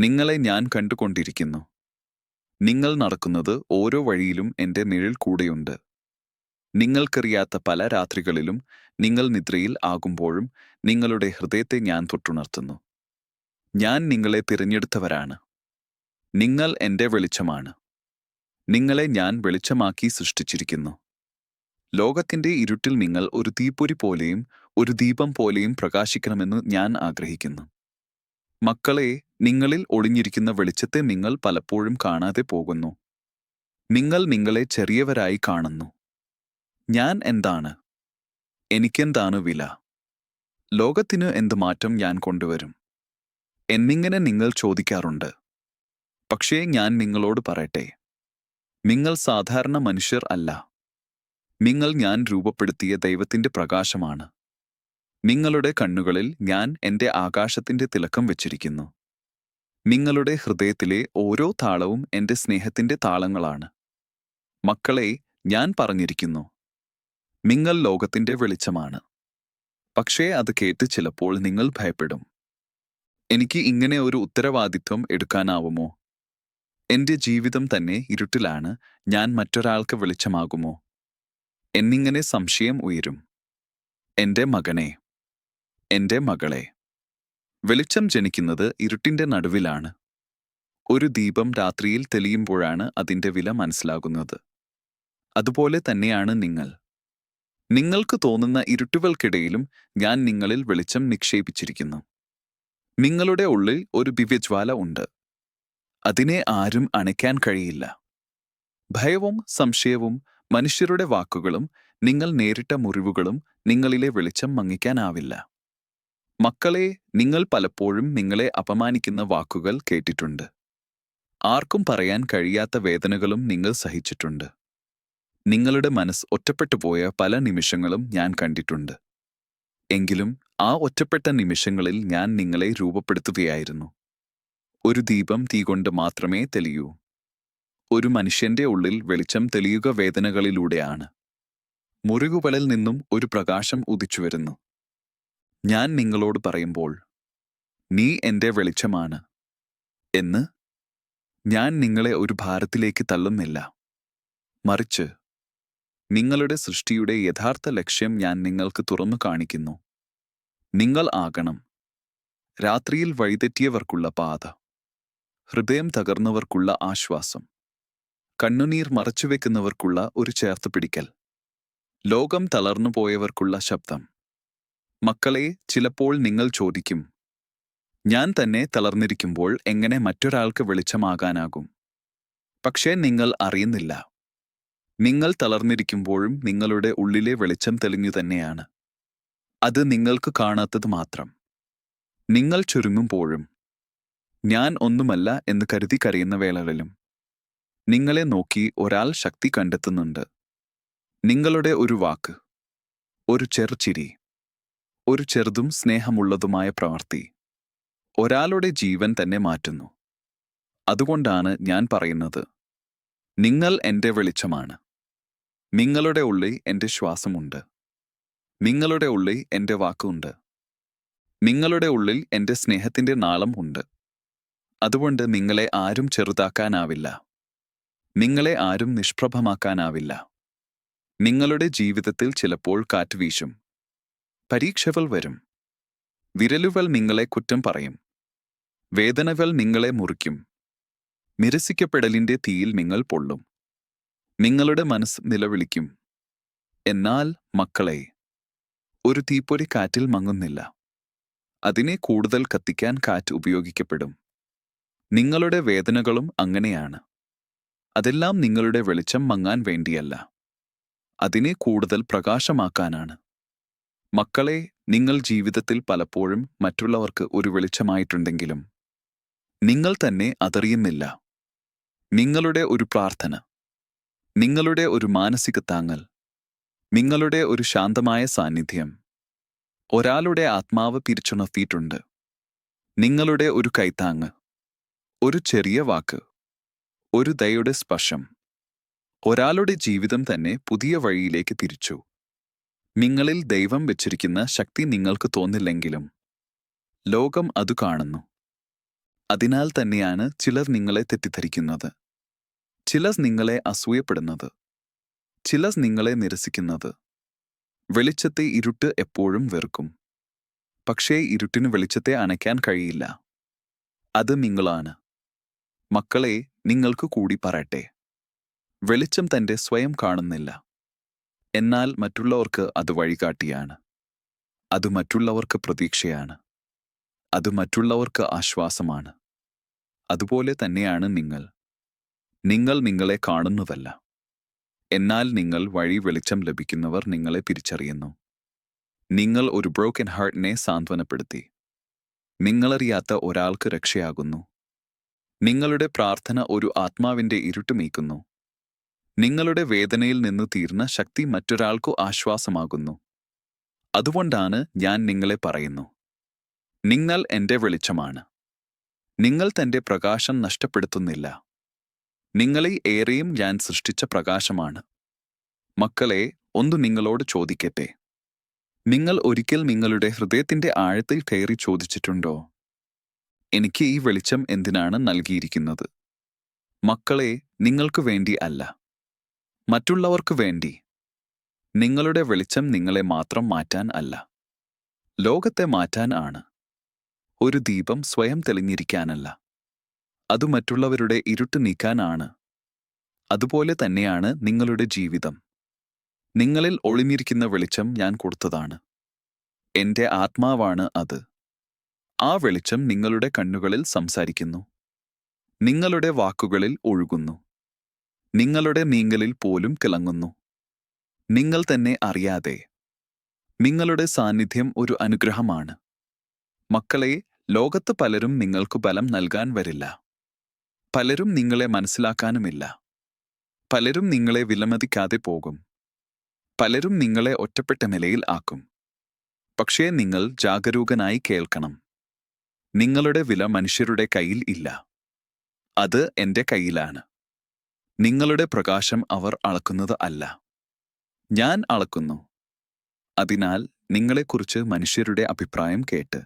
നിങ്ങളെ ഞാൻ കണ്ടുകൊണ്ടിരിക്കുന്നു. നിങ്ങൾ നടക്കുന്നത് ഓരോ വഴിയിലും എൻ്റെ നിഴൽ കൂടെയുണ്ട്. നിങ്ങൾക്കറിയാത്ത പല രാത്രികളിലും നിങ്ങൾ നിദ്രയിൽ ആകുമ്പോഴും നിങ്ങളുടെ ഹൃദയത്തെ ഞാൻ തൊട്ടുണർത്തുന്നു. ഞാൻ നിങ്ങളെ തിരഞ്ഞെടുത്തവരാണ്. നിങ്ങൾ എൻ്റെ വെളിച്ചമാണ്. നിങ്ങളെ ഞാൻ വെളിച്ചമാക്കി സൃഷ്ടിച്ചിരിക്കുന്നു. ലോകത്തിൻ്റെ ഇരുട്ടിൽ നിങ്ങൾ ഒരു തീപ്പൊരി പോലെയും ഒരു ദീപം പോലെയും പ്രകാശിക്കണമെന്ന് ഞാൻ ആഗ്രഹിക്കുന്നു. മക്കളെ, നിങ്ങളിൽ ഒളിഞ്ഞിരിക്കുന്ന വെളിച്ചത്തെ നിങ്ങൾ പലപ്പോഴും കാണാതെ പോകുന്നു. നിങ്ങൾ നിങ്ങളെ ചെറിയവരായി കാണുന്നു. ഞാൻ എന്താണ്? എനിക്കെന്താണ് വില? ലോകത്തിന് എന്ത് മാറ്റം ഞാൻ കൊണ്ടുവരും എന്നിങ്ങനെ നിങ്ങൾ ചോദിക്കാറുണ്ട്. പക്ഷേ ഞാൻ നിങ്ങളോട് പറയട്ടെ, നിങ്ങൾ സാധാരണ മനുഷ്യർ അല്ല. നിങ്ങൾ ഞാൻ രൂപപ്പെടുത്തിയ ദൈവത്തിൻ്റെ പ്രകാശമാണ്. നിങ്ങളുടെ കണ്ണുകളിൽ ഞാൻ എൻ്റെ ആകാശത്തിൻ്റെ തിലക്കം വെച്ചിരിക്കുന്നു. നിങ്ങളുടെ ഹൃദയത്തിലെ ഓരോ താളവും എൻ്റെ സ്നേഹത്തിൻ്റെ താളങ്ങളാണ്. മക്കളെ, ഞാൻ പറഞ്ഞിരിക്കുന്നു, നിങ്ങൾ ലോകത്തിൻ്റെ വെളിച്ചമാണ്. പക്ഷേ അത് കേട്ട് ചിലപ്പോൾ നിങ്ങൾ ഭയപ്പെടും. എനിക്ക് ഇങ്ങനെ ഒരു ഉത്തരവാദിത്വം എടുക്കാനാവുമോ? എൻ്റെ ജീവിതം തന്നെ ഇരുട്ടിലാണ്, ഞാൻ മറ്റൊരാൾക്ക് വെളിച്ചമാകുമോ എന്നിങ്ങനെ സംശയം ഉയരും. എൻ്റെ മകനെ, എൻ്റെ മകളെ, വെളിച്ചം ജനിക്കുന്നത് ഇരുട്ടിൻ്റെ നടുവിലാണ്. ഒരു ദീപം രാത്രിയിൽ തെളിയുമ്പോഴാണ് അതിൻ്റെ വില മനസ്സിലാകുന്നത്. അതുപോലെ തന്നെയാണ് നിങ്ങൾ. നിങ്ങൾക്ക് തോന്നുന്ന ഇരുട്ടുകൾക്കിടയിലും ഞാൻ നിങ്ങളിൽ വെളിച്ചം നിക്ഷേപിച്ചിരിക്കുന്നു. നിങ്ങളുടെ ഉള്ളിൽ ഒരു ദിവ്യജ്വാല ഉണ്ട്. അതിനെ ആരും അണയ്ക്കാൻ കഴിയില്ല. ഭയവും സംശയവും മനുഷ്യരുടെ വാക്കുകളും നിങ്ങൾ നേരിട്ട മുറിവുകളും നിങ്ങളിലെ വെളിച്ചം മങ്ങിക്കാനാവില്ല. മക്കളെ, നിങ്ങൾ പലപ്പോഴും നിങ്ങളെ അപമാനിക്കുന്ന വാക്കുകൾ കേട്ടിട്ടുണ്ട്. ആർക്കും പറയാൻ കഴിയാത്ത വേദനകളും നിങ്ങൾ സഹിച്ചിട്ടുണ്ട്. നിങ്ങളുടെ മനസ്സ് ഒറ്റപ്പെട്ടുപോയ പല നിമിഷങ്ങളും ഞാൻ കണ്ടിട്ടുണ്ട്. എങ്കിലും ആ ഒറ്റപ്പെട്ട നിമിഷങ്ങളിൽ ഞാൻ നിങ്ങളെ രൂപപ്പെടുത്തുകയായിരുന്നു. ഒരു ദീപം തീ കൊണ്ട് മാത്രമേ തെളിയൂ. ഒരു മനുഷ്യന്റെ ഉള്ളിൽ വെളിച്ചം തെളിയുക വേദനകളിലൂടെയാണ്. മുറിവുകളിൽ നിന്നും ഒരു പ്രകാശം ഉദിച്ചുവരുന്നു. ഞാൻ നിങ്ങളോട് പറയുമ്പോൾ, നീ എൻ്റെ വെളിച്ചമാണ് എന്ന്, ഞാൻ നിങ്ങളെ ഒരു ഭാരത്തിലേക്ക് തള്ളുന്നില്ല. മറിച്ച് നിങ്ങളുടെ സൃഷ്ടിയുടെ യഥാർത്ഥ ലക്ഷ്യം ഞാൻ നിങ്ങൾക്ക് തുറന്നു കാണിക്കുന്നു. നിങ്ങൾ ആകണം രാത്രിയിൽ വഴിതെറ്റിയവർക്കുള്ള പാത, ഹൃദയം തകർന്നവർക്കുള്ള ആശ്വാസം, കണ്ണുനീർ മറച്ചുവെക്കുന്നവർക്കുള്ള ഒരു ചേർത്തുപിടിക്കൽ, ലോകം തളർന്നുപോയവർക്കുള്ള ശബ്ദം. മക്കളെ, ചിലപ്പോൾ നിങ്ങൾ ചോദിക്കും, ഞാൻ തന്നെ തളർന്നിരിക്കുമ്പോൾ എങ്ങനെ മറ്റൊരാൾക്ക് വെളിച്ചമാകാനാകും? പക്ഷേ നിങ്ങൾ അറിയുന്നില്ല, നിങ്ങൾ തളർന്നിരിക്കുമ്പോഴും നിങ്ങളുടെ ഉള്ളിലെ വെളിച്ചം തെളിഞ്ഞു തന്നെയാണ്. അത് നിങ്ങൾക്ക് കാണാത്തത് മാത്രം. നിങ്ങൾ ചുരുങ്ങുമ്പോഴും, ഞാൻ ഒന്നുമല്ല എന്ന് കരുതി കരയുന്ന വേളകളിലും നിങ്ങളെ നോക്കി ഒരാൾ ശക്തി കണ്ടെത്തുന്നുണ്ട്. നിങ്ങളുടെ ഒരു വാക്ക്, ഒരു ചെറുചിരി, ഒരു ചെറുതും സ്നേഹമുള്ളതുമായ പ്രവൃത്തി ഒരാളുടെ ജീവൻ തന്നെ മാറ്റുന്നു. അതുകൊണ്ടാണ് ഞാൻ പറയുന്നത്, നിങ്ങൾ എൻ്റെ വെളിച്ചമാണ്. നിങ്ങളുടെ ഉള്ളിൽ എൻ്റെ ശ്വാസമുണ്ട്. നിങ്ങളുടെ ഉള്ളിൽ എൻ്റെ വാക്കുണ്ട്. നിങ്ങളുടെ ഉള്ളിൽ എൻ്റെ സ്നേഹത്തിൻ്റെ നാളം ഉണ്ട്. അതുകൊണ്ട് നിങ്ങളെ ആരും ചെറുതാക്കാനാവില്ല. നിങ്ങളെ ആരും നിഷ്പ്രഭമാക്കാനാവില്ല. നിങ്ങളുടെ ജീവിതത്തിൽ ചിലപ്പോൾ കാറ്റ് വീശും. പരീക്ഷകൾ വരും. വിരലുകൾ നിങ്ങളെ കുറ്റം പറയും. വേദനകൾ നിങ്ങളെ മുറിക്കും. നിരസിക്കപ്പെടലിൻ്റെ തീയിൽ നിങ്ങൾ പൊള്ളും. നിങ്ങളുടെ മനസ്സ് നിലവിളിക്കും. എന്നാൽ മക്കളെ, ഒരു തീപ്പൊരി കാറ്റിൽ മങ്ങുന്നില്ല. അതിനെ കൂടുതൽ കത്തിക്കാൻ കാറ്റ് ഉപയോഗിക്കപ്പെടും. നിങ്ങളുടെ വേദനകളും അങ്ങനെയാണ്. അതെല്ലാം നിങ്ങളുടെ വെളിച്ചം മങ്ങാൻ വേണ്ടിയല്ല, അതിനെ കൂടുതൽ പ്രകാശമാക്കാനാണ്. മക്കളെ, നിങ്ങൾ ജീവിതത്തിൽ പലപ്പോഴും മറ്റുള്ളവർക്ക് ഒരു വെളിച്ചമായിട്ടുണ്ടെങ്കിലും നിങ്ങൾ തന്നെ അതറിയുന്നില്ല. നിങ്ങളുടെ ഒരു പ്രാർത്ഥന, നിങ്ങളുടെ ഒരു മാനസിക താങ്ങൽ, നിങ്ങളുടെ ഒരു ശാന്തമായ സാന്നിധ്യം ഒരാളുടെ ആത്മാവ് പിരിച്ചുണർത്തിയിട്ടുണ്ട്. നിങ്ങളുടെ ഒരു കൈത്താങ്ങ്, ഒരു ചെറിയ വാക്ക്, ഒരു ദയയുടെ സ്പർശം ഒരാളുടെ ജീവിതം തന്നെ പുതിയ വഴിയിലേക്ക് തിരിച്ചു. നിങ്ങളിൽ ദൈവം വെച്ചിരിക്കുന്ന ശക്തി നിങ്ങൾക്ക് തോന്നില്ലെങ്കിലും ലോകം അത് കാണുന്നു. അതിനാൽ തന്നെയാണ് ചിലർ നിങ്ങളെ തെറ്റിദ്ധരിക്കുന്നത്, ചിലർ നിങ്ങളെ അസൂയപ്പെടുന്നത്, ചിലർ നിങ്ങളെ നിരസിക്കുന്നത്. വെളിച്ചത്തെ ഇരുട്ട് എപ്പോഴും വെറുക്കും. പക്ഷേ ഇരുട്ടിന് വെളിച്ചത്തെ അണയ്ക്കാൻ കഴിയില്ല. അത് നിങ്ങളാണ്. മക്കളെ, നിങ്ങൾക്ക് കൂടി പറയട്ടെ, വെളിച്ചം തന്റെ സ്വയം കാണുന്നില്ല. എന്നാൽ മറ്റുള്ളവർക്ക് അത് വഴികാട്ടിയാണ്. അത് മറ്റുള്ളവർക്ക് പ്രതീക്ഷയാണ്. അത് മറ്റുള്ളവർക്ക് ആശ്വാസമാണ്. അതുപോലെ തന്നെയാണ് നിങ്ങൾ. നിങ്ങൾ നിങ്ങളെ കാണുന്നതല്ല. എന്നാൽ നിങ്ങൾ വഴി വെളിച്ചം ലഭിക്കുന്നവർ നിങ്ങളെ തിരിച്ചറിയുന്നു. നിങ്ങൾ ഒരു ബ്രോക്കൻ ഹാർട്ടിനെ സാന്ത്വനപ്പെടുത്തി. നിങ്ങളറിയാത്ത ഒരാൾക്ക് രക്ഷയാകുന്നു. നിങ്ങളുടെ പ്രാർത്ഥന ഒരു ആത്മാവിന്റെ ഇരുട്ട് നീക്കുന്നു. നിങ്ങളുടെ വേദനയിൽ നിന്ന് തീർന്ന ശക്തി മറ്റൊരാൾക്കു ആശ്വാസമാകുന്നു. അതുകൊണ്ടാണ് ഞാൻ നിങ്ങളെ പറയുന്നു, നിങ്ങൾ എന്റെ വെളിച്ചമാണ്. നിങ്ങൾ തന്റെ പ്രകാശം നഷ്ടപ്പെടുത്തുന്നില്ല. നിങ്ങളെ ഏറെയും ഞാൻ സൃഷ്ടിച്ച പ്രകാശമാണ്. മക്കളെ, ഒന്ന് നിങ്ങളോട് ചോദിക്കട്ടെ. നിങ്ങൾ ഒരിക്കൽ നിങ്ങളുടെ ഹൃദയത്തിന്റെ ആഴത്തിൽ കയറി ചോദിച്ചിട്ടുണ്ടോ, എനിക്ക് ഈ വെളിച്ചം എന്തിനാണ് നൽകിയിരിക്കുന്നത്? മക്കളെ, നിങ്ങൾക്ക് വേണ്ടി അല്ല, മറ്റുള്ളവർക്ക് വേണ്ടി. നിങ്ങളുടെ വെളിച്ചം നിങ്ങളെ മാത്രം മാറ്റാൻ അല്ല, ലോകത്തെ മാറ്റാൻ ആണ്. ഒരു ദീപം സ്വയം തെളിഞ്ഞിരിക്കാനല്ല, അത് മറ്റുള്ളവരുടെ ഇരുട്ട് നീക്കാനാണ്. അതുപോലെ തന്നെയാണ് നിങ്ങളുടെ ജീവിതം. നിങ്ങളിൽ ഒളിഞ്ഞിരിക്കുന്ന വെളിച്ചം ഞാൻ കൊടുത്തതാണ്. എന്റെ ആത്മാവാണ് അത്. ആ വെളിച്ചം നിങ്ങളുടെ കണ്ണുകളിൽ സംസാരിക്കുന്നു, നിങ്ങളുടെ വാക്കുകളിൽ ഒഴുകുന്നു, നിങ്ങളുടെ നീങ്ങലിൽ പോലും തിളങ്ങുന്നു. നിങ്ങൾ തന്നെ അറിയാതെ. നിങ്ങളുടെ സാന്നിധ്യം ഒരു അനുഗ്രഹമാണ്. മക്കളെ, ലോകത്ത് പലരും നിങ്ങൾക്ക് ബലം നൽകാൻ വരില്ല. പലരും നിങ്ങളെ മനസ്സിലാക്കാനുമില്ല. പലരും നിങ്ങളെ വിലമതിക്കാതെ പോകും. പലരും നിങ്ങളെ ഒറ്റപ്പെട്ട നിലയിൽ ആക്കും. പക്ഷേ നിങ്ങൾ ജാഗരൂകനായി കേൾക്കണം. നിങ്ങളുടെ വില മനുഷ്യരുടെ കയ്യിൽ ഇല്ല, അത് എന്റെ കയ്യിലാണ്. നിങ്ങളുടെ പ്രകാശം അവർ അളക്കുന്നത് അല്ല, ഞാൻ അളക്കുന്നു. അതിനാൽ നിങ്ങളെക്കുറിച്ച് മനുഷ്യരുടെ അഭിപ്രായം കേട്ട്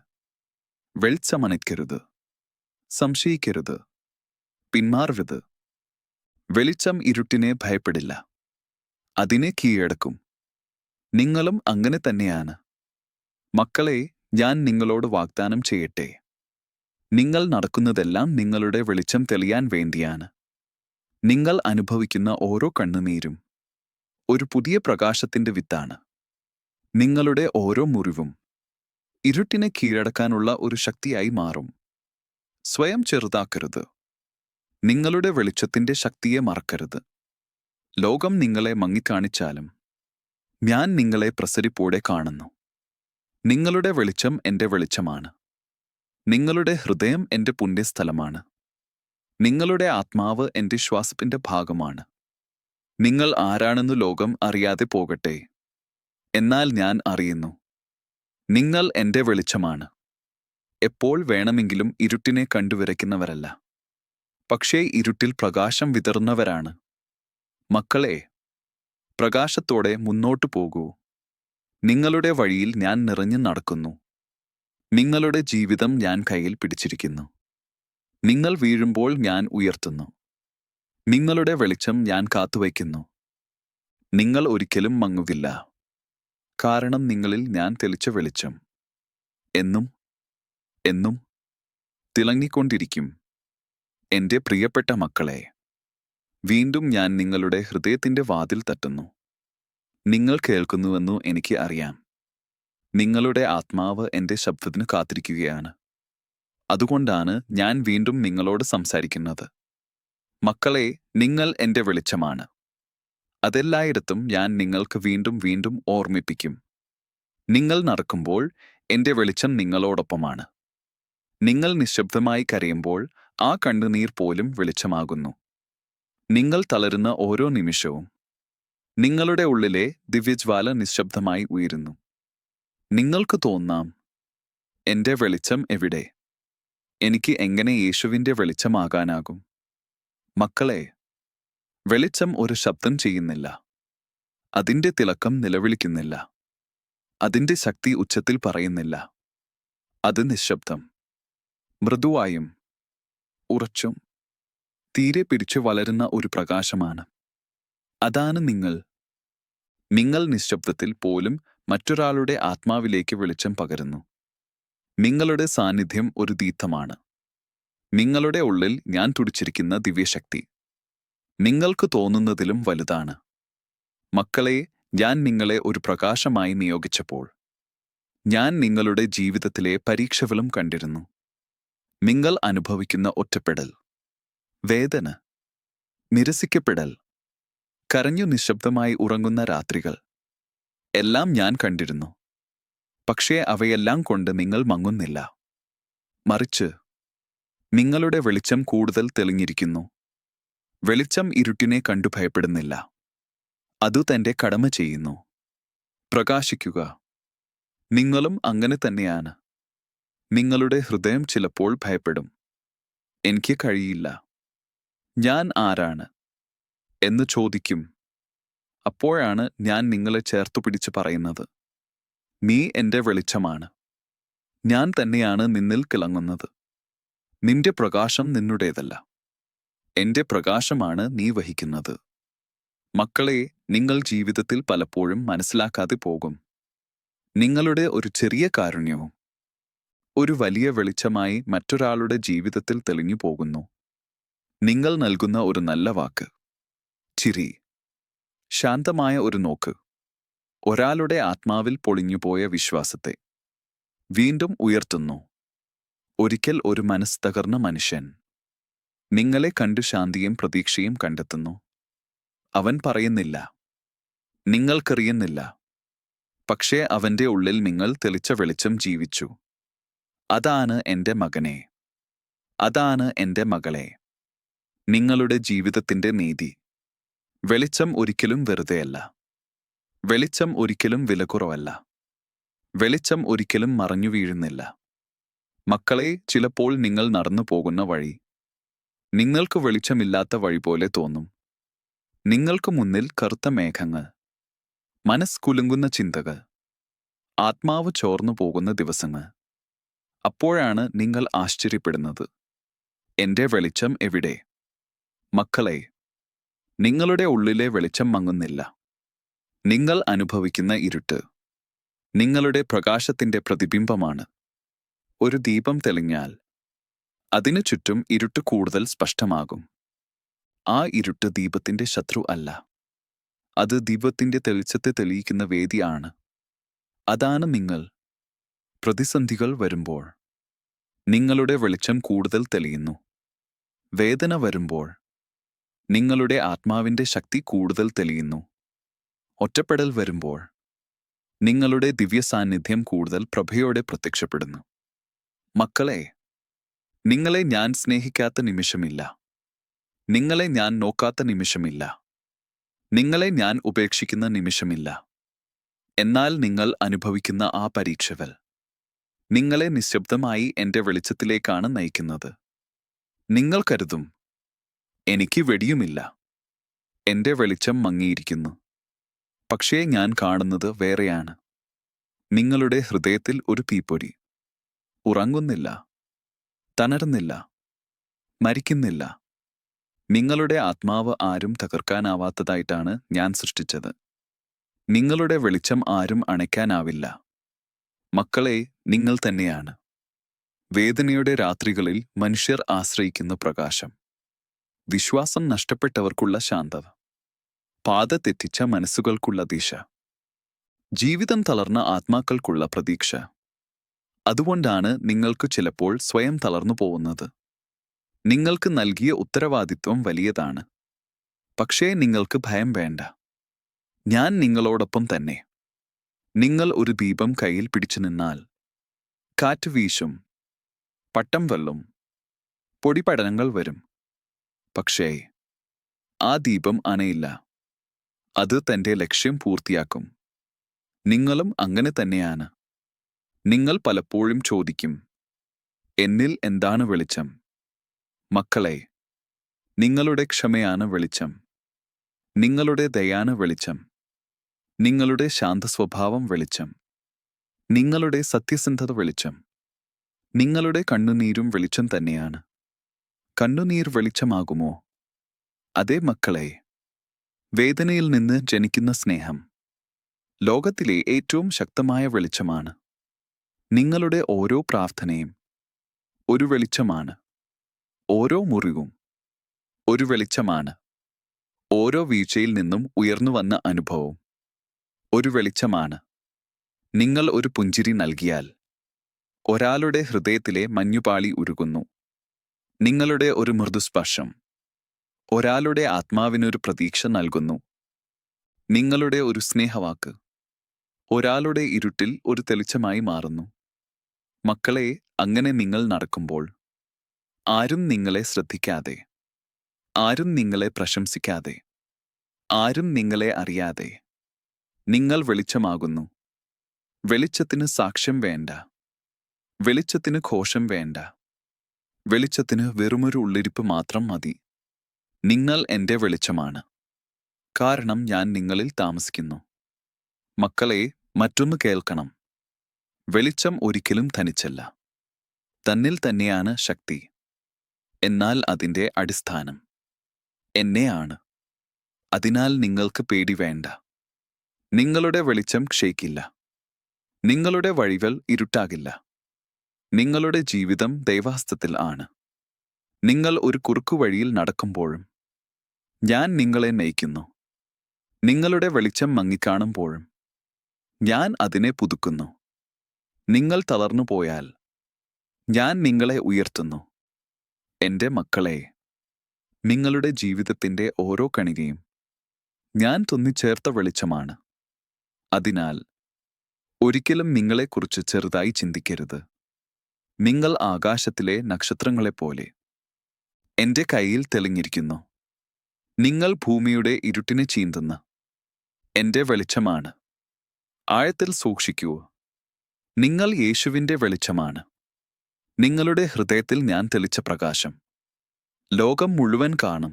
വെളിച്ചമണയ്ക്കരുത്, സംശയിക്കരുത്, പിന്മാറരുത്. വെളിച്ചം ഇരുട്ടിനെ ഭയപ്പെടില്ല, അതിനെ കീഴടക്കും. നിങ്ങളും അങ്ങനെ തന്നെയാണ്. മക്കളെ, ഞാൻ നിങ്ങളോട് വാഗ്ദാനം ചെയ്യട്ടെ, നിങ്ങൾ നടക്കുന്നതെല്ലാം നിങ്ങളുടെ വെളിച്ചം തെളിയാൻ വേണ്ടിയാണ്. നിങ്ങൾ അനുഭവിക്കുന്ന ഓരോ കണ്ണുനീരും ഒരു പുതിയ പ്രകാശത്തിന്റെ വിത്താണ്. നിങ്ങളുടെ ഓരോ മുറിവും ഇരുട്ടിനെ കീഴടക്കാനുള്ള ഒരു ശക്തിയായി മാറും. സ്വയം ചെറുതാക്കരുത്. നിങ്ങളുടെ വെളിച്ചത്തിന്റെ ശക്തിയെ മറക്കരുത്. ലോകം നിങ്ങളെ മങ്ങിക്കാണിച്ചാലും ഞാൻ നിങ്ങളെ പ്രസരിപ്പോടെ കാണുന്നു. നിങ്ങളുടെ വെളിച്ചം എന്റെ വെളിച്ചമാണ്. നിങ്ങളുടെ ഹൃദയം എന്റെ പുണ്യസ്ഥലമാണ്. നിങ്ങളുടെ ആത്മാവ് എന്റെ ശ്വാസത്തിന്റെ ഭാഗമാണ്. നിങ്ങൾ ആരാണെന്ന് ലോകം അറിയാതെ പോകട്ടെ, എന്നാൽ ഞാൻ അറിയുന്നു. നിങ്ങൾ എന്റെ വെളിച്ചമാണ്. എപ്പോൾ വേണമെങ്കിലും ഇരുട്ടിനെ കണ്ടുവരയ്ക്കുന്നവരല്ല, പക്ഷേ ഇരുട്ടിൽ പ്രകാശം വിതറുന്നവരാണ്. മക്കളെ, പ്രകാശത്തോടെ മുന്നോട്ടു പോകൂ. നിങ്ങളുടെ വഴിയിൽ ഞാൻ നിറഞ്ഞു നടക്കുന്നു. നിങ്ങളുടെ ജീവിതം ഞാൻ കയ്യിൽ പിടിച്ചിരിക്കുന്നു. നിങ്ങൾ വീഴുമ്പോൾ ഞാൻ ഉയർത്തുന്നു. നിങ്ങളുടെ വെളിച്ചം ഞാൻ കാത്തുവയ്ക്കുന്നു. നിങ്ങൾ ഒരിക്കലും മങ്ങുകില്ല, കാരണം നിങ്ങളിൽ ഞാൻ തെളിച്ച വെളിച്ചം എന്നും എന്നും തിളങ്ങിക്കൊണ്ടിരിക്കും. എന്റെ പ്രിയപ്പെട്ട മക്കളെ, വീണ്ടും ഞാൻ നിങ്ങളുടെ ഹൃദയത്തിന്റെ വാതിൽ തട്ടുന്നു. നിങ്ങൾ കേൾക്കുന്നുവെന്നു എനിക്ക് അറിയാം. നിങ്ങളുടെ ആത്മാവ് എന്റെ ശബ്ദത്തിന് കാത്തിരിക്കുകയാണ്. അതുകൊണ്ടാണ് ഞാൻ വീണ്ടും നിങ്ങളോട് സംസാരിക്കുന്നത്. മക്കളെ, നിങ്ങൾ എന്റെ വെളിച്ചമാണ്. അതെല്ലായിടത്തും ഞാൻ നിങ്ങൾക്ക് വീണ്ടും വീണ്ടും ഓർമ്മിപ്പിക്കും. നിങ്ങൾ നടക്കുമ്പോൾ എന്റെ വെളിച്ചം നിങ്ങളോടൊപ്പമാണ്. നിങ്ങൾ നിശബ്ദമായി കരയുമ്പോൾ ആ കണ്ണുനീർ പോലും വെളിച്ചമാകുന്നു. നിങ്ങൾ തളരുന്ന ഓരോ നിമിഷവും നിങ്ങളുടെ ഉള്ളിലെ ദിവ്യജ്വാല നിശബ്ദമായി ഉയരുന്നു. നിങ്ങൾക്ക് തോന്നാം, എന്റെ വെളിച്ചം എവിടെ? എനിക്ക് എങ്ങനെ യേശുവിന്റെ വെളിച്ചമാകാനാകും? മക്കളെ, വെളിച്ചം ഒരു ശബ്ദം ചെയ്യുന്നില്ല. അതിന്റെ തിളക്കം നിലവിളിക്കുന്നില്ല. അതിന്റെ ശക്തി ഉച്ചത്തിൽ പറയുന്നില്ല. അത് നിശബ്ദം, മൃദുവായും ഉറച്ചും തീരെ പിടിച്ചു വളരുന്ന ഒരു പ്രകാശമാണ്. അതാണ് നിങ്ങൾ. നിങ്ങൾ നിശബ്ദത്തിൽ പോലും മറ്റൊരാളുടെ ആത്മാവിലേക്ക് വെളിച്ചം പകരുന്നു. നിങ്ങളുടെ സാന്നിധ്യം ഒരു ദീപ്തമാണ്. നിങ്ങളുടെ ഉള്ളിൽ ഞാൻ തുടിച്ചിരിക്കുന്ന ദിവ്യശക്തി നിങ്ങൾക്ക് തോന്നുന്നതിലും വലുതാണ്. മക്കളെ, ഞാൻ നിങ്ങളെ ഒരു പ്രകാശമായി നിയോഗിച്ചപ്പോൾ ഞാൻ നിങ്ങളുടെ ജീവിതത്തിലെ പരീക്ഷകളും കണ്ടിരുന്നു. നിങ്ങൾ അനുഭവിക്കുന്ന ഒറ്റപ്പെടൽ, വേദന, നിരസിക്കപ്പെടൽ, കരഞ്ഞു നിശബ്ദമായി ഉറങ്ങുന്ന രാത്രികൾ എല്ലാം ഞാൻ കണ്ടിരുന്നു. പക്ഷേ അവയെല്ലാം കൊണ്ട് നിങ്ങൾ മങ്ങുന്നില്ല. മറിച്ച് നിങ്ങളുടെ വെളിച്ചം കൂടുതൽ തെളിഞ്ഞിരിക്കുന്നു. വെളിച്ചം ഇരുട്ടിനെ കണ്ടു ഭയപ്പെടുന്നില്ല. അതു തന്റെ കടമ ചെയ്യുന്നു. പ്രകാശിക്കുക. നിങ്ങളും അങ്ങനെ തന്നെയാണ്. നിങ്ങളുടെ ഹൃദയം ചിലപ്പോൾ ഭയപ്പെടും. എനിക്ക് കഴിയില്ല, ഞാൻ ആരാണ് എന്ന് ചോദിക്കും. അപ്പോഴാണ് ഞാൻ നിങ്ങളെ ചേർത്തുപിടിച്ച് പറയുന്നത്, നീ എന്റെ വെളിച്ചമാണ്. ഞാൻ തന്നെയാണ് നിന്നിൽ കിളങ്ങുന്നത്. നിന്റെ പ്രകാശം നിന്നുടേതല്ല, എന്റെ പ്രകാശമാണ് നീ വഹിക്കുന്നത്. മക്കളെ, നിങ്ങൾ ജീവിതത്തിൽ പലപ്പോഴും മനസ്സിലാക്കാതെ പോകും. നിങ്ങളുടെ ഒരു ചെറിയ കാരുണ്യവും ഒരു വലിയ വെളിച്ചമായി മറ്റൊരാളുടെ ജീവിതത്തിൽ തെളിഞ്ഞു പോകുന്നു. നിങ്ങൾ നൽകുന്ന ഒരു നല്ല വാക്ക്, ചിരി, ശാന്തമായ ഒരു നോക്ക് ഒരാളുടെ ആത്മാവിൽ പൊളിഞ്ഞുപോയ വിശ്വാസത്തെ വീണ്ടും ഉയർത്തുന്നു. ഒരിക്കൽ ഒരു മനസ്സ് തകർന്ന മനുഷ്യൻ നിങ്ങളെ കണ്ടു ശാന്തിയും പ്രതീക്ഷയും കണ്ടെത്തുന്നു. അവൻ പറയുന്നില്ല, നിങ്ങൾക്കറിയുന്നില്ല, പക്ഷേ അവന്റെ ഉള്ളിൽ നിങ്ങൾ തെളിച്ച വെളിച്ചം ജീവിച്ചു. അതാണ് എന്റെ മകനെ, അതാണ് എന്റെ മകളെ, നിങ്ങളുടെ ജീവിതത്തിന്റെ നീതി. വെളിച്ചം ഒരിക്കലും വെറുതെയല്ല. വെളിച്ചം ഒരിക്കലും വിലക്കുറവല്ല. വെളിച്ചം ഒരിക്കലും മറഞ്ഞു വീഴുന്നില്ല. മക്കളെ, ചിലപ്പോൾ നിങ്ങൾ നടന്നു പോകുന്ന വഴി നിങ്ങൾക്ക് വെളിച്ചമില്ലാത്ത വഴി പോലെ തോന്നും. നിങ്ങൾക്ക് മുന്നിൽ കറുത്ത മേഘങ്ങൾ, മനസ്സ് കുലുങ്ങുന്ന ചിന്തകൾ, ആത്മാവ് ചോർന്നു പോകുന്ന ദിവസങ്ങൾ. അപ്പോഴാണ് നിങ്ങൾ ആശ്ചര്യപ്പെടുന്നത്, എന്റെ വെളിച്ചം എവിടെ? മക്കളെ, നിങ്ങളുടെ ഉള്ളിലെ വെളിച്ചം മങ്ങുന്നില്ല. നിങ്ങൾ അനുഭവിക്കുന്ന ഇരുട്ട് നിങ്ങളുടെ പ്രകാശത്തിന്റെ പ്രതിബിംബമാണ്. ഒരു ദീപം തെളിഞ്ഞാൽ അതിനു ചുറ്റും ഇരുട്ട് കൂടുതൽ സ്പഷ്ടമാകും. ആ ഇരുട്ട് ദീപത്തിന്റെ ശത്രു അല്ല, അത് ദീപത്തിന്റെ തെളിച്ചത്തെ തെളിയിക്കുന്ന വേദിയാണ്. അതാണ് നിങ്ങൾ. പ്രതിസന്ധികൾ വരുമ്പോൾ നിങ്ങളുടെ വെളിച്ചം കൂടുതൽ തെളിയുന്നു. വേദന വരുമ്പോൾ നിങ്ങളുടെ ആത്മാവിന്റെ ശക്തി കൂടുതൽ തെളിയുന്നു. ഒറ്റപ്പെടൽ വരുമ്പോൾ നിങ്ങളുടെ ദിവ്യസാന്നിധ്യം കൂടുതൽ പ്രഭയോടെ പ്രത്യക്ഷപ്പെടുന്നു. മക്കളെ, നിങ്ങളെ ഞാൻ സ്നേഹിക്കാത്ത നിമിഷമില്ല. നിങ്ങളെ ഞാൻ നോക്കാത്ത നിമിഷമില്ല. നിങ്ങളെ ഞാൻ ഉപേക്ഷിക്കുന്ന നിമിഷമില്ല. എന്നാൽ നിങ്ങൾ അനുഭവിക്കുന്ന ആ പരീക്ഷകൾ നിങ്ങളെ നിശബ്ദമായി എന്റെ വെളിച്ചത്തിലേക്കാണ് നയിക്കുന്നത്. നിങ്ങൾ കരുതും, എനിക്ക് വെടിയുമില്ല, എന്റെ വെളിച്ചം മങ്ങിയിരിക്കുന്നു. പക്ഷേ ഞാൻ കാണുന്നത് വേറെയാണ്. നിങ്ങളുടെ ഹൃദയത്തിൽ ഒരു തീപ്പൊരി ഉറങ്ങുന്നില്ല, തണരുന്നില്ല, മരിക്കുന്നില്ല. നിങ്ങളുടെ ആത്മാവ് ആരും തകർക്കാനാവാത്തതായിട്ടാണ് ഞാൻ സൃഷ്ടിച്ചത്. നിങ്ങളുടെ വെളിച്ചം ആരും അണയ്ക്കാനാവില്ല. മക്കളെ, നിങ്ങൾ തന്നെയാണ് വേദനയുടെ രാത്രികളിൽ മനുഷ്യർ ആശ്രയിക്കുന്ന പ്രകാശം. വിശ്വാസം നഷ്ടപ്പെട്ടവർക്കുള്ള ശാന്തത, പാത തെറ്റിച്ച മനസ്സുകൾക്കുള്ള ദിശ, ജീവിതം തളർന്ന ആത്മാക്കൾക്കുള്ള പ്രതീക്ഷ. അതുകൊണ്ടാണ് നിങ്ങൾക്ക് ചിലപ്പോൾ സ്വയം തളർന്നു പോകുന്നത്. നിങ്ങൾക്ക് നൽകിയ ഉത്തരവാദിത്വം വലിയതാണ്. പക്ഷേ നിങ്ങൾക്ക് ഭയം വേണ്ട. ഞാൻ നിങ്ങളോടൊപ്പം തന്നെ. നിങ്ങൾ ഒരു ദീപം കയ്യിൽ പിടിച്ചു നിന്നാൽ കാറ്റ് വീശും, പട്ടം വെള്ളും, പൊടിപടലങ്ങൾ വരും. പക്ഷേ ആ ദീപം അണയില്ല. അത് തന്റെ ലക്ഷ്യം പൂർത്തിയാക്കും. നിങ്ങളും അങ്ങനെ തന്നെയാണ്. നിങ്ങൾ പലപ്പോഴും ചോദിക്കും, എന്നിൽ എന്താണ് വെളിച്ചം? മക്കളെ, നിങ്ങളുടെ ക്ഷമയാണ് വെളിച്ചം. നിങ്ങളുടെ ദയാണ് വെളിച്ചം. നിങ്ങളുടെ ശാന്തസ്വഭാവം വെളിച്ചം. നിങ്ങളുടെ സത്യസന്ധത വെളിച്ചം. നിങ്ങളുടെ കണ്ണുനീരും വെളിച്ചം തന്നെയാണ്. കണ്ണുനീർ വെളിച്ചമാകുമോ? അതേ മക്കളെ, വേദനയിൽ നിന്ന് ജനിക്കുന്ന സ്നേഹം ലോകത്തിലെ ഏറ്റവും ശക്തമായ വെളിച്ചമാണ്. നിങ്ങളുടെ ഓരോ പ്രാർത്ഥനയും ഒരു വെളിച്ചമാണ്. ഓരോ മുറിവും ഒരു വെളിച്ചമാണ്. ഓരോ വീഴ്ചയിൽ നിന്നും ഉയർന്നു വന്ന അനുഭവം ഒരു വെളിച്ചമാണ്. നിങ്ങൾ ഒരു പുഞ്ചിരി നൽകിയാൽ ഒരാളുടെ ഹൃദയത്തിലെ മഞ്ഞുപാളി ഉരുകുന്നു. നിങ്ങളുടെ ഒരു മൃദുസ്പർശം ഒരാളുടെ ആത്മാവിനൊരു പ്രതീക്ഷ നൽകുന്നു. നിങ്ങളുടെ ഒരു സ്നേഹവാക്ക് ഒരാളുടെ ഇരുട്ടിൽ ഒരു തെളിച്ചമായി മാറുന്നു. മക്കളെ, അങ്ങനെ നിങ്ങൾ നടക്കുമ്പോൾ ആരും നിങ്ങളെ ശ്രദ്ധിക്കാതെ, ആരും നിങ്ങളെ പ്രശംസിക്കാതെ, ആരും നിങ്ങളെ അറിയാതെ നിങ്ങൾ വെളിച്ചമാകുന്നു. വെളിച്ചത്തിന് സാക്ഷ്യം വേണ്ട, വെളിച്ചത്തിന് ഘോഷം വേണ്ട, വെളിച്ചത്തിന് വെറുമൊരു ഉള്ളിരിപ്പ് മാത്രം മതി. നിങ്ങൾ എൻ്റെ വെളിച്ചമാണ്, കാരണം ഞാൻ നിങ്ങളിൽ താമസിക്കുന്നു. മക്കളെ, മറ്റൊന്ന് കേൾക്കണം. വെളിച്ചം ഒരിക്കലും തനിച്ചല്ല. തന്നിൽ തന്നെയാണ് ശക്തി. എന്നാൽ അതിൻ്റെ അടിസ്ഥാനം എന്നെയാണ്. അതിനാൽ നിങ്ങൾക്ക് പേടി വേണ്ട. നിങ്ങളുടെ വെളിച്ചം ക്ഷയിക്കില്ല. നിങ്ങളുടെ വഴികൾ ഇരുട്ടാകില്ല. നിങ്ങളുടെ ജീവിതം ദൈവഹസ്തത്തിൽ ആണ്. നിങ്ങൾ ഒരു കുറുക്കുവഴിയിൽ നടക്കുമ്പോഴും ഞാൻ നിങ്ങളെ നയിക്കുന്നു. നിങ്ങളുടെ വെളിച്ചം മങ്ങിക്കാണുമ്പോഴും ഞാൻ അതിനെ പുതുക്കുന്നു. നിങ്ങൾ തളർന്നു പോയാൽ ഞാൻ നിങ്ങളെ ഉയർത്തുന്നു. എൻ്റെ മക്കളെ, നിങ്ങളുടെ ജീവിതത്തിൻ്റെ ഓരോ കണികയും ഞാൻ തുന്നിച്ചേർത്ത വെളിച്ചമാണ്. അതിനാൽ ഒരിക്കലും നിങ്ങളെക്കുറിച്ച് ചെറുതായി ചിന്തിക്കരുത്. നിങ്ങൾ ആകാശത്തിലെ നക്ഷത്രങ്ങളെപ്പോലെ എൻ്റെ കയ്യിൽ തെളിഞ്ഞിരിക്കുന്നു. നിങ്ങൾ ഭൂമിയുടെ ഇരുട്ടിനെ ചീന്തുന്ന എൻ്റെ വെളിച്ചമാണ്. ആഴത്തിൽ സൂക്ഷിക്കൂ. നിങ്ങൾ യേശുവിൻ്റെ വെളിച്ചമാണ്. നിങ്ങളുടെ ഹൃദയത്തിൽ ഞാൻ തെളിച്ച പ്രകാശം ലോകം മുഴുവൻ കാണും.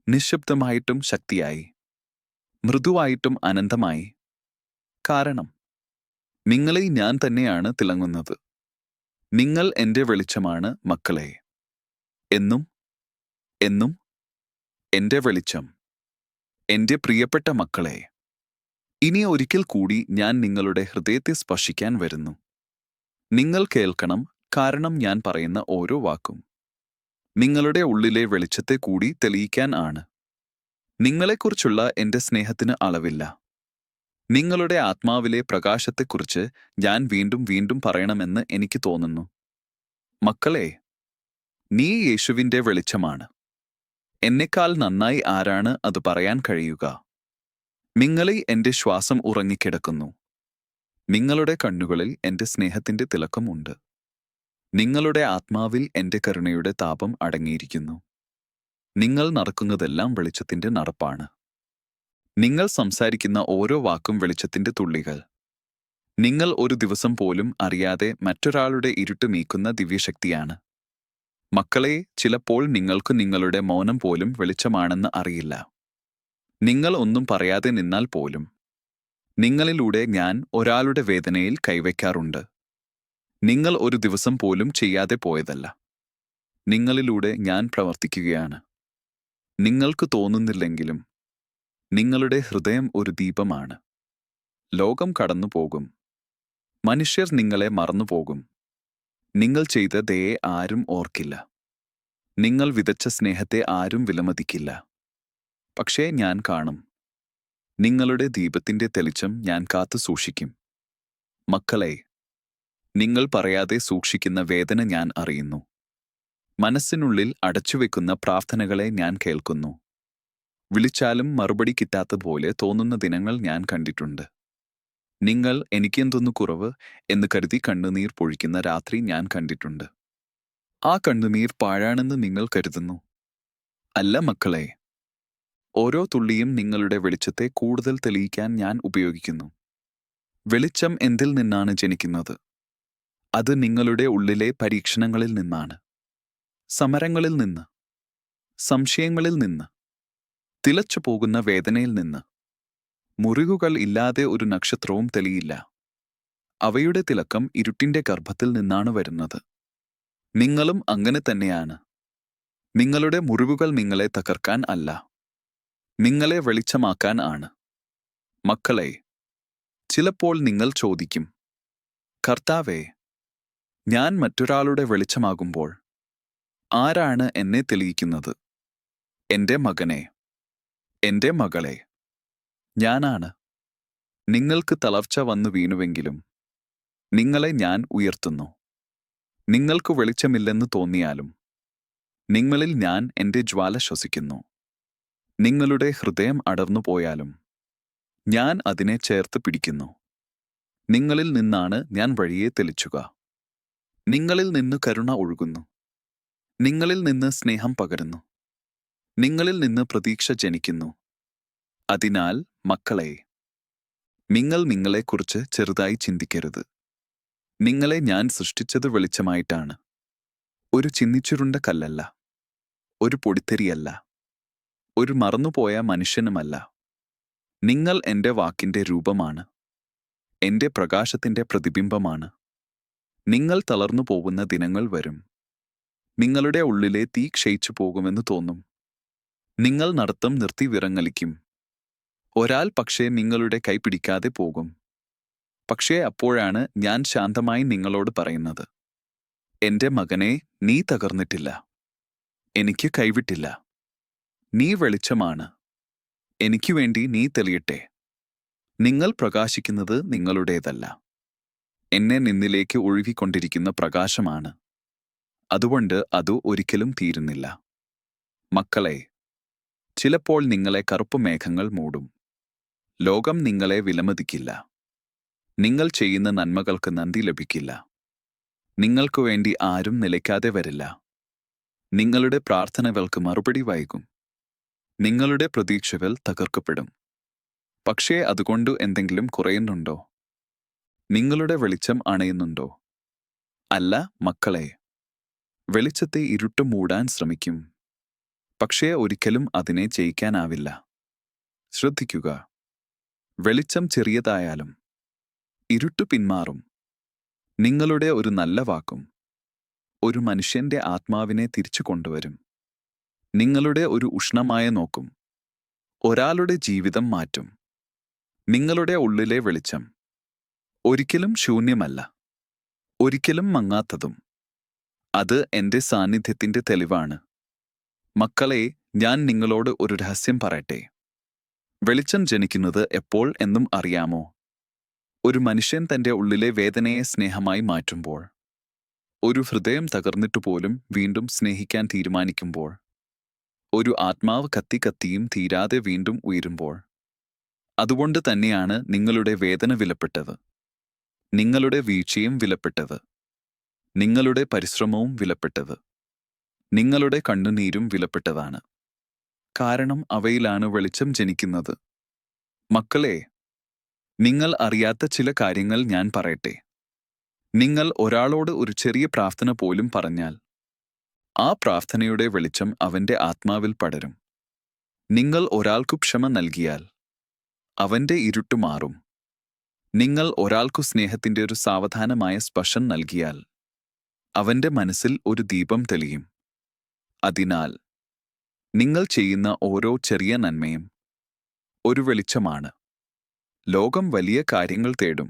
നിശബ്ദമായിട്ടും ശക്തിയായി, മൃദുവായിട്ടും അനന്തമായി. കാരണം നിങ്ങളിൽ ഞാൻ തന്നെയാണ് തിളങ്ങുന്നത്. നിങ്ങൾ എൻ്റെ വെളിച്ചമാണ് മക്കളെ. എന്നും എന്നും എൻ്റെ വെളിച്ചം. എൻ്റെ പ്രിയപ്പെട്ട മക്കളെ, ഇനി ഒരിക്കൽ കൂടി ഞാൻ നിങ്ങളുടെ ഹൃദയത്തെ സ്പർശിക്കാൻ വരുന്നു. നിങ്ങൾ കേൾക്കണം, കാരണം ഞാൻ പറയുന്ന ഓരോ വാക്കും നിങ്ങളുടെ ഉള്ളിലെ വെളിച്ചത്തെ കൂടി തെളിയിക്കാൻ ആണ്. നിങ്ങളെക്കുറിച്ചുള്ള എൻ്റെ സ്നേഹത്തിന് അളവില്ല. നിങ്ങളുടെ ആത്മാവിലെ പ്രകാശത്തെക്കുറിച്ച് ഞാൻ വീണ്ടും വീണ്ടും പറയണമെന്ന് എനിക്ക് തോന്നുന്നു. മക്കളെ, നീ യേശുവിൻ്റെ വെളിച്ചമാണ്. എന്നെക്കാൾ നന്നായി ആരാണ് അത് പറയാൻ കഴിയുക? നിങ്ങളിൽ എൻ്റെ ശ്വാസം ഉറങ്ങിക്കിടക്കുന്നു. നിങ്ങളുടെ കണ്ണുകളിൽ എൻ്റെ സ്നേഹത്തിൻ്റെ തിളക്കമുണ്ട്. നിങ്ങളുടെ ആത്മാവിൽ എൻ്റെ കരുണയുടെ താപം അടങ്ങിയിരിക്കുന്നു. നിങ്ങൾ നടക്കുന്നതെല്ലാം വെളിച്ചത്തിൻ്റെ നടപ്പാണ്. നിങ്ങൾ സംസാരിക്കുന്ന ഓരോ വാക്കും വെളിച്ചത്തിൻ്റെ തുള്ളികൾ. നിങ്ങൾ ഒരു ദിവസം പോലും അറിയാതെ മറ്റൊരാളുടെ ഇരുട്ട് നീക്കുന്ന ദിവ്യശക്തിയാണ്. മക്കളെ, ചിലപ്പോൾ നിങ്ങൾക്ക് നിങ്ങളുടെ മൗനം പോലും വെളിച്ചമാണെന്ന് അറിയില്ല. നിങ്ങൾ ഒന്നും പറയാതെ നിന്നാൽ പോലും നിങ്ങളിലൂടെ ഞാൻ ഒരാളുടെ വേദനയിൽ കൈവയ്ക്കാറുണ്ട്. നിങ്ങൾ ഒരു ദിവസം പോലും ചെയ്യാതെ പോയതല്ല. നിങ്ങളിലൂടെ ഞാൻ പ്രവർത്തിക്കുകയാണ്. നിങ്ങൾക്ക് തോന്നുന്നില്ലെങ്കിലും നിങ്ങളുടെ ഹൃദയം ഒരു ദീപമാണ്. ലോകം കടന്നുപോകും. മനുഷ്യർ നിങ്ങളെ മറന്നുപോകും. നിങ്ങൾ ചെയ്ത ദയയെ ആരും ഓർക്കില്ല. നിങ്ങൾ വിതച്ച സ്നേഹത്തെ ആരും വിലമതിക്കില്ല. പക്ഷേ ഞാൻ കാണും. നിങ്ങളുടെ ദീപത്തിൻ്റെ തെളിച്ചം ഞാൻ കാത്തു സൂക്ഷിക്കും. മക്കളെ, നിങ്ങൾ പറയാതെ സൂക്ഷിക്കുന്ന വേദന ഞാൻ അറിയുന്നു. മനസ്സിനുള്ളിൽ അടച്ചുവെക്കുന്ന പ്രാർത്ഥനകളെ ഞാൻ കേൾക്കുന്നു. വിളിച്ചാലും മറുപടി കിട്ടാത്തതുപോലെ തോന്നുന്ന ദിനങ്ങൾ ഞാൻ കണ്ടിട്ടുണ്ട്. നിങ്ങൾ എനിക്കെന്തൊന്നു കുറവ് എന്ന് കരുതി കണ്ണുനീർ പൊഴിക്കുന്ന രാത്രി ഞാൻ കണ്ടിട്ടുണ്ട്. ആ കണ്ണുനീർ പാഴാണെന്ന് നിങ്ങൾ കരുതുന്നു. അല്ല മക്കളെ, ഓരോ തുള്ളിയും നിങ്ങളുടെ വെളിച്ചത്തെ കൂടുതൽ തെളിയിക്കാൻ ഞാൻ ഉപയോഗിക്കുന്നു. വെളിച്ചം എന്തിൽ നിന്നാണ് ജനിക്കുന്നത്? അത് നിങ്ങളുടെ ഉള്ളിലെ പരീക്ഷണങ്ങളിൽ നിന്നാണ്. സമരങ്ങളിൽ നിന്ന്, സംശയങ്ങളിൽ നിന്ന്, തിളച്ചു പോകുന്ന വേദനയിൽ നിന്ന്. മുറിവുകൾ ഇല്ലാതെ ഒരു നക്ഷത്രവും തെളിയില്ല. അവയുടെ തിളക്കം ഇരുട്ടിൻ്റെ ഗർഭത്തിൽ നിന്നാണ് വരുന്നത്. നിങ്ങളും അങ്ങനെ തന്നെയാണ്. നിങ്ങളുടെ മുറിവുകൾ നിങ്ങളെ തകർക്കാൻ അല്ല, നിങ്ങളെ വെളിച്ചമാക്കാൻ ആണ്. മക്കളെ, ചിലപ്പോൾ നിങ്ങൾ ചോദിക്കും, കർത്താവേ, ഞാൻ മറ്റൊരാളുടെ വെളിച്ചമാകുമ്പോൾ ആരാണ് എന്നെ തെളിയിക്കുന്നത്? എന്റെ മകനെ, എന്റെ മകളെ, ഞാനാണ്. നിങ്ങൾക്ക് തളർച്ച വന്നു വീണുവെങ്കിലും നിങ്ങളെ ഞാൻ ഉയർത്തുന്നു. നിങ്ങൾക്ക് വെളിച്ചമില്ലെന്ന് തോന്നിയാലും നിങ്ങളിൽ ഞാൻ എന്റെ ജ്വാല ശ്വസിക്കുന്നു. നിങ്ങളുടെ ഹൃദയം അടർന്നു പോയാലും ഞാൻ അതിനെ ചേർത്ത് പിടിക്കുന്നു. നിങ്ങളിൽ നിന്നാണ് ഞാൻ വഴിയെ തെളിച്ചുക. നിങ്ങളിൽ നിന്ന് കരുണ ഒഴുകുന്നു. നിങ്ങളിൽ നിന്ന് സ്നേഹം പകരുന്നു. നിങ്ങളിൽ നിന്ന് പ്രതീക്ഷ ജനിക്കുന്നു. അതിനാൽ മക്കളെ, നിങ്ങൾ നിങ്ങളെക്കുറിച്ച് ചെറുതായി ചിന്തിക്കരുത്. നിങ്ങളെ ഞാൻ സൃഷ്ടിച്ചത് വെളിച്ചമായിട്ടാണ്. ഒരു ചിന്നിച്ചുരുണ്ട കല്ലല്ല, ഒരു പൊടിത്തരിയല്ല, ഒരു മറന്നുപോയ മനുഷ്യനുമല്ല. നിങ്ങൾ എന്റെ വാക്കിന്റെ രൂപമാണ്, എന്റെ പ്രകാശത്തിന്റെ പ്രതിബിംബമാണ്. നിങ്ങൾ തളർന്നു പോകുന്ന ദിനങ്ങൾ വരും. നിങ്ങളുടെ ഉള്ളിലെ തീ ക്ഷയിച്ചു പോകുമെന്ന് തോന്നും. നിങ്ങൾ നടത്തം നിർത്തി വിറങ്ങലിക്കും. ഒരാൾ പക്ഷേ നിങ്ങളുടെ കൈ പിടിക്കാതെ പോകും. പക്ഷേ അപ്പോഴാണ് ഞാൻ ശാന്തമായി നിങ്ങളോട് പറയുന്നത്, എന്റെ മകനെ, നീ തകർന്നിട്ടില്ല. എനിക്ക് കൈവിട്ടില്ല. നീ വെളിച്ചമാണ്. എനിക്കു വേണ്ടി നീ തെളിയട്ടെ. നിങ്ങൾ പ്രകാശിക്കുന്നത് നിങ്ങളുടേതല്ല, എന്നെ നിന്നിലേക്ക് ഒഴുകിക്കൊണ്ടിരിക്കുന്ന പ്രകാശമാണ്. അതുകൊണ്ട് അത് ഒരിക്കലും തീരുന്നില്ല. മക്കളെ, ചിലപ്പോൾ നിങ്ങളെ കറുപ്പ് മേഘങ്ങൾ മൂടും. ലോകം നിങ്ങളെ വിലമതിക്കില്ല. നിങ്ങൾ ചെയ്യുന്ന നന്മകൾക്ക് നന്ദി ലഭിക്കില്ല. നിങ്ങൾക്കു വേണ്ടി ആരും നിലയ്ക്കാതെ വരില്ല. നിങ്ങളുടെ പ്രാർത്ഥനകൾക്ക് മറുപടി വൈകും. നിങ്ങളുടെ പ്രതീക്ഷകൾ തകർക്കപ്പെടും. പക്ഷേ അതുകൊണ്ട് എന്തെങ്കിലും കുറയുന്നുണ്ടോ? നിങ്ങളുടെ വെളിച്ചം അണയുന്നുണ്ടോ? അല്ല മക്കളെ, വെളിച്ചത്തെ ഇരുട്ട് മൂടാൻ ശ്രമിക്കും. പക്ഷേ ഒരിക്കലും അതിനെ ജയിക്കാനാവില്ല. ശ്രദ്ധിക്കുക, വെളിച്ചം ചെറിയതായാലും ഇരുട്ട് പിന്മാറും. നിങ്ങളുടെ ഒരു നല്ല വാക്കും ഒരു മനുഷ്യന്റെ ആത്മാവിനെ തിരിച്ചു കൊണ്ടുവരും. നിങ്ങളുടെ ഒരു ഉഷ്ണമായ നോക്കും ഒരാളുടെ ജീവിതം മാറ്റും. നിങ്ങളുടെ ഉള്ളിലെ വെളിച്ചം ഒരിക്കലും ശൂന്യമല്ല, ഒരിക്കലും മങ്ങാത്തതും. അത് എന്റെ സാന്നിധ്യത്തിന്റെ തെളിവാണ്. മക്കളെ, ഞാൻ നിങ്ങളോട് ഒരു രഹസ്യം പറയട്ടെ. വെളിച്ചം ജനിക്കുന്നത് എപ്പോൾ എന്നും അറിയാമോ? ഒരു മനുഷ്യൻ തന്റെ ഉള്ളിലെ വേദനയെ സ്നേഹമായി മാറ്റുമ്പോൾ, ഒരു ഹൃദയം തകർന്നിട്ടുപോലും വീണ്ടും സ്നേഹിക്കാൻ തീരുമാനിക്കുമ്പോൾ, ഒരു ആത്മാവ് കത്തിയും തീരാതെ വീണ്ടും ഉയരുമ്പോൾ. അതുകൊണ്ട് തന്നെയാണ് നിങ്ങളുടെ വേദന വിലപ്പെട്ടത്, നിങ്ങളുടെ വീഴ്ചയും വിലപ്പെട്ടത്, നിങ്ങളുടെ പരിശ്രമവും വിലപ്പെട്ടത്, നിങ്ങളുടെ കണ്ണുനീരും വിലപ്പെട്ടതാണ്. കാരണം അവയിലാണ് വെളിച്ചം ജനിക്കുന്നത്. മക്കളെ, നിങ്ങൾ അറിയാത്ത ചില കാര്യങ്ങൾ ഞാൻ പറയട്ടെ. നിങ്ങൾ ഒരാളോട് ഒരു ചെറിയ പ്രാർത്ഥന പോലും പറഞ്ഞാൽ ആ പ്രാർത്ഥനയുടെ വെളിച്ചം അവന്റെ ആത്മാവിൽ പടരും. നിങ്ങൾ ഒരാൾക്കു ക്ഷമ നൽകിയാൽ അവന്റെ ഇരുട്ട് മാറും. നിങ്ങൾ ഒരാൾക്കു സ്നേഹത്തിന്റെ ഒരു സാവധാനമായ സ്പർശം നൽകിയാൽ അവന്റെ മനസ്സിൽ ഒരു ദീപം തെളിയും. അതിനാൽ നിങ്ങൾ ചെയ്യുന്ന ഓരോ ചെറിയ നന്മയും ഒരു വെളിച്ചമാണ്. ലോകം വലിയ കാര്യങ്ങൾ തേടും,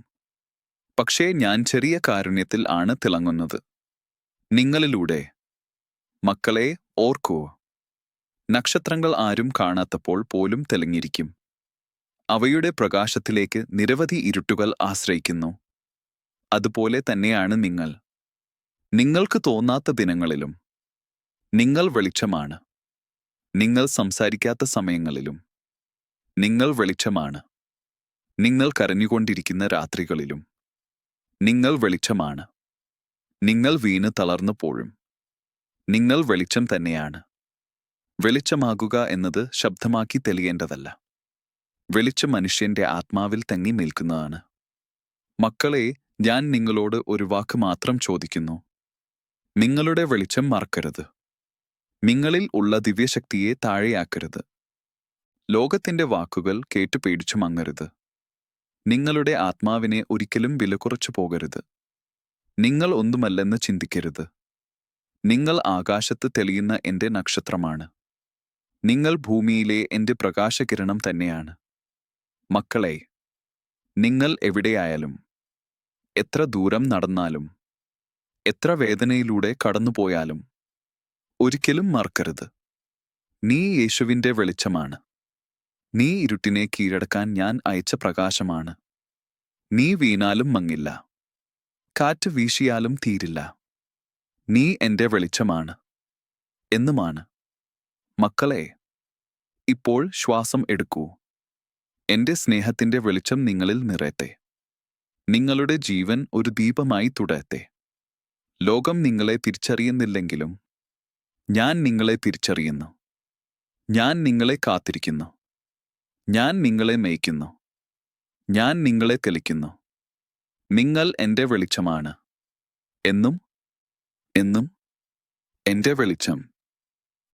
പക്ഷേ ഞാൻ ചെറിയ കാരുണ്യത്തിൽ ആണ് തിളങ്ങുന്നത്. നിങ്ങളിലൂടെ. മക്കളെ, ഓർക്കൂ, നക്ഷത്രങ്ങൾ ആരും കാണാത്തപ്പോൾ പോലും തെളിഞ്ഞിരിക്കും. അവയുടെ പ്രകാശത്തിലേക്ക് നിരവധി ഇരുട്ടുകൾ ആശ്രയിക്കുന്നു. അതുപോലെ തന്നെയാണ് നിങ്ങൾ. നിങ്ങൾക്ക് തോന്നാത്ത ദിനങ്ങളിലും നിങ്ങൾ വെളിച്ചമാണ്. നിങ്ങൾ സംസാരിക്കാത്ത സമയങ്ങളിലും നിങ്ങൾ വെളിച്ചമാണ്. നിങ്ങൾ കരഞ്ഞുകൊണ്ടിരിക്കുന്ന രാത്രികളിലും നിങ്ങൾ വെളിച്ചമാണ്. നിങ്ങൾ വീണ് തളർന്നപ്പോഴും നിങ്ങൾ വെളിച്ചം തന്നെയാണ്. വെളിച്ചമാകുക എന്നത് ശബ്ദമാക്കി തെളിയേണ്ടതല്ല. വെളിച്ചം മനുഷ്യന്റെ ആത്മാവിൽ തങ്ങി നിൽക്കുന്നതാണ്. മക്കളെ, ഞാൻ നിങ്ങളോട് ഒരു വാക്ക് മാത്രം ചോദിക്കുന്നു. നിങ്ങളുടെ വെളിച്ചം മറക്കരുത്. നിങ്ങളിൽ ഉള്ള ദിവ്യശക്തിയെ താഴെയാക്കരുത്. ലോകത്തിന്റെ വാക്കുകൾ കേട്ടു പേടിച്ചു മങ്ങരുത്. നിങ്ങളുടെ ആത്മാവിനെ ഒരിക്കലും വിലകുറച്ചു പോകരുത്. നിങ്ങൾ ഒന്നുമല്ലെന്ന് ചിന്തിക്കരുത്. നിങ്ങൾ ആകാശത്ത് തെളിയുന്ന എൻ്റെ നക്ഷത്രമാണ്. നിങ്ങൾ ഭൂമിയിലെ എൻ്റെ പ്രകാശകിരണം തന്നെയാണ്. മക്കളെ, നിങ്ങൾ എവിടെയായാലും, എത്ര ദൂരം നടന്നാലും, എത്ര വേദനയിലൂടെ കടന്നുപോയാലും ഒരിക്കലും മറക്കരുത്. നീ യേശുവിൻ്റെ വെളിച്ചമാണ്. നീ ഇരുട്ടിനെ കീഴടക്കാൻ ഞാൻ അയച്ച പ്രകാശമാണ്. നീ വീണാലും മങ്ങില്ല, കാറ്റ് വീശിയാലും തീരില്ല. നീ എൻ്റെ വെളിച്ചമാണ് എന്നുമാണ്. മക്കളെ, ഇപ്പോൾ ശ്വാസം എടുക്കൂ. എൻ്റെ സ്നേഹത്തിൻ്റെ വെളിച്ചം നിങ്ങളിൽ നിറയട്ടെ. നിങ്ങളുടെ ജീവൻ ഒരു ദീപമായി തുടരട്ടെ. ലോകം നിങ്ങളെ തിരിച്ചറിയുന്നില്ലെങ്കിലും ഞാൻ നിങ്ങളെ തിരിച്ചറിയുന്നു. ഞാൻ നിങ്ങളെ കാത്തിരിക്കുന്നു. ഞാൻ നിങ്ങളെ നയിക്കുന്നു. ഞാൻ നിങ്ങളെ തെളിക്കുന്നു. നിങ്ങൾ എൻ്റെ വെളിച്ചമാണ്. എന്നും എന്നും എൻ്റെ വെളിച്ചം.